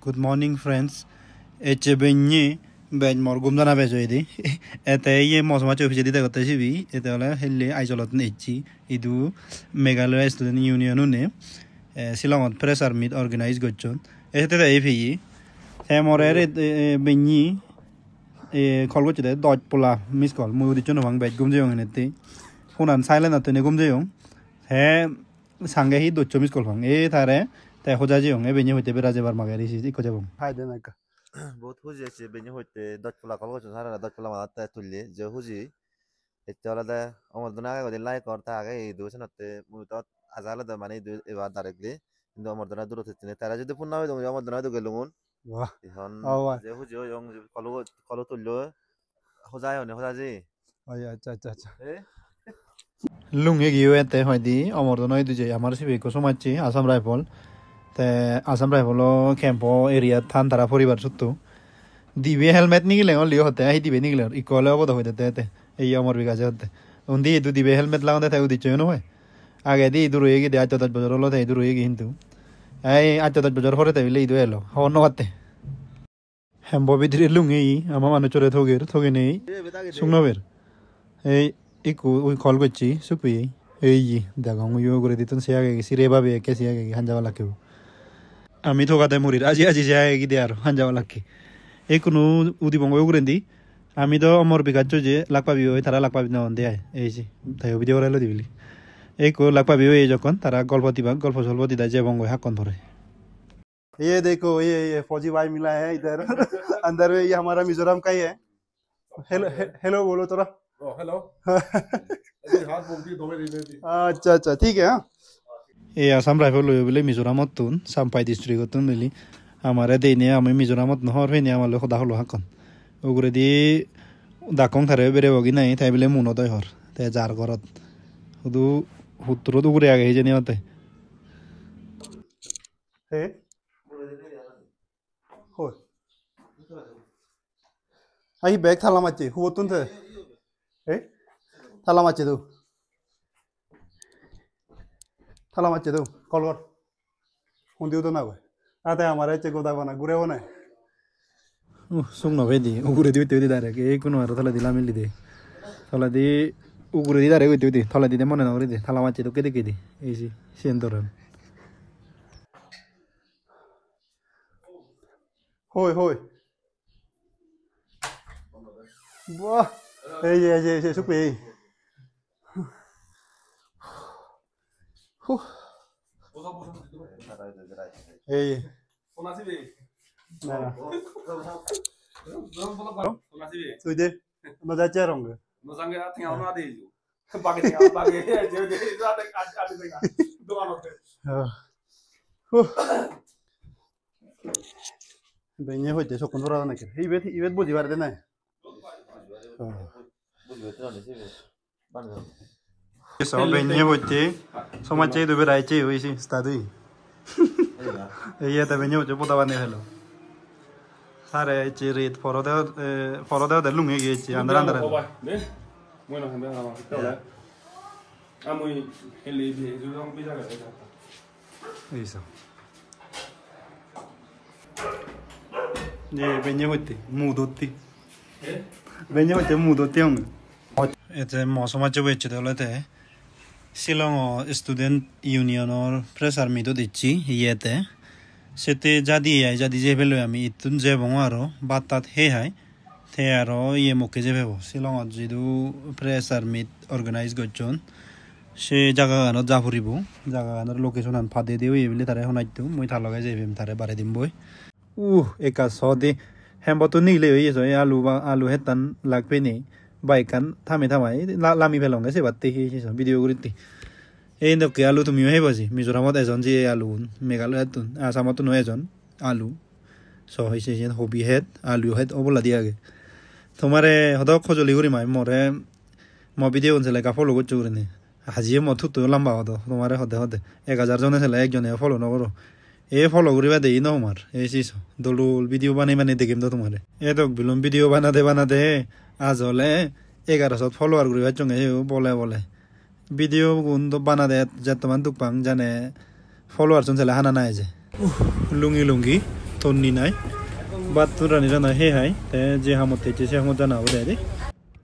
Good morning, friends. Benye ben morgum dana bejo idi. Ete ye mosma chofi jadi ta kote sibi. Ete ola helle aisolot nechi. Idu Meghalaya Student Union une Shillongot pressure meet organize gochon. Ete ta efi. Temorere benye call goch de dodge pula miss call. Mu di chono bang bet gumje yong nete. Hunan silent atene gumje yong. He sange hi docho miss call bang. Thare te hojaji yong benye hote beraje bar magari si ko jabong. Hai de na ka. बहुत हुजी ऐसे बेनी होते दस पुला कल को सारा दस पुला मारता है तुल्ले जो हुजी इतना वाला था और मर्दना का कोई लाइक करता है कि दूसरे नत्ते मुझे आज़ाद था माने दो बात डायरेक्टली इंदो मर्दना दूर होते हैं तारा जो पुन्ना में तो मर्दना तो गलुंगन वाह जो हुजी यों कलो तुल्लो हो जाए होने हो जाए अच्छा लुंगे गिवे ते होती अमरदना इधर जे हमारे सिर्फ एक सोमाची आसाम राइफल आसाम राइफलो कैंपो एरिया थान तारा परिवार सुत्तु दिबे हेलमेट निकले लियो होते हैं दिबे निकले इकोले अब तो होते थे ये अमर विकास होते उन्दी इधर दिबे हेलमेट लगाते थे उदी चोनो है आगे दी इधर रोएगी दी आज तो बजार लो थे इधर रोएगी हिंदू आज तो बजार हो रहे थे विले इधर लो हो नो आते हम बॉबी दिरे लुंगे ही हम मानो चोरे थोगे नहीं सुनो फिर इको वही कॉल बच्ची सुपी ये दागाऊं यो करे दितन से आगे किसी रेबा भी कैसे आगे हंजा वाला क्यों আমি থকাতে মুরির আজি যায় কি দে আর হাঞ্জা লাকি এই কোনো উদি বঙ্গ উগরেন্দি আমি তো অমর বিকাজ যে লাখ পাবি ওই তারা লাখ পাবি না দেয় এই যে তাই ভিডিও রাইলো দিবলি এই কো লাখ পাবি এই যখন তারা গল্প দিবা গল্প সল্প দিদা যে বঙ্গ হাকন ধরে ये देखो ये फौजी भाई मिला है इधर अंदर में ये हमारा मिजोरम का ही है हेलो हेलो बोलो थोड़ा हेलो अच्छा ठीक है এই আসাম রাইফল লই বলে মিজোরামত তুন সাম্পাই ডিস্ট্রিক্টত তুন বলি আমারে দেইনে আমি মিজোরামত নহর ফেনি আমালে খদা হলো হাকন ওগুরে দি দাকং থারে বেরে বগি নাই তাই বলে মুনো দয় হর তে যার ঘরত শুধু হুত্রত উগরে আগে জেনি হতে হে হই আই ব্যাগ থালা মাচে হুবতুন থে হে থালা মাচে তো थाला माचे तो कॉल कर हुंदियो तो ना कोई आते हमारे चेको दा बना गुरे बना सुन न भेदी उगुरे दी दारे के एक नो थाला दिला मिली दे थाला दी उगुरे दी दारे दी थाला दी मने न रे दे थाला माचे तो केदे केदे एसी सेंदरन होय वाह ये Supe Hey. Sudah, mau jalan rong ke? Mau sange tinggal mana deh ju? Pagi, jadi ada tinggal. Dua note. Banyak hoje so kontrol nak. Ibet budi war deh na. So banyak hoje, so macam itu berai cie, wisi studi. Iya tapi banyak hoje putar warna hello. Sare cirit foro deh lung egi cie, andar. Bueno, gente, vamos. Muy heli, yo no pisa que Eso. Ye banyak hoje mudoti. Banyak hoje mudoti orang. Itu masa macam itu dah lah teh. Shillong Student Union or pressure meet দিচ্ছি ইয়েতে সেতে যদি যে ফেলো আমি ইতুন যে বঙারো বাতাত হে high তে আরো ইয়ে মুখে যে ভেবো শিলং যদু প্রেসার মিট অর্গানাইজ করছন সে জায়গা গানত যা ফুরিব জায়গা গানের লোকেশন আন ফাদে দিও এইবলে তারে হনাইতো মই তার লগে যাইম তারে বারে দিম বই একা সদে হেমবতো নিলে হইছে আলু হেতান লাগবে নি বাইকান থামে থামাই লামি ফেলং গেছে বাতে হিসা ভিডিও করিতে এই নকে আলু তুমিও হে বাজি মিজোরামত এজন যে আলু মেঘালয়ত আসামত ন এজন আলু সো হইছে যে হবি হেড আলু হেড অবলা দিয়াগে তোমারে হদক খজলি করি মাই মরে ম ভিডিও অনসলে কা ফলো করছো রে হাজিয়ে মথু তো লম্বা হদ তোমারে হদে 1000 জনে ছেলে একজনে ফলো নকরো এই ফলো করিবা দেই ন আমার এই সিস দলুল ভিডিও বানাই দেখিম তো তোমারে এ তো বিলম ভিডিও বানাতে আজ হলে 1100 ফলোয়ার করিবা চঙ্গে বলে ভিডিও গুণ তো বানা দে যতমান তুকপাং জানে ফলোয়ার চন ছেলে হানা নাই যে লুঙ্গি thon ni nai bat tu rani rana he hai te je hamot te se hamot jana ode de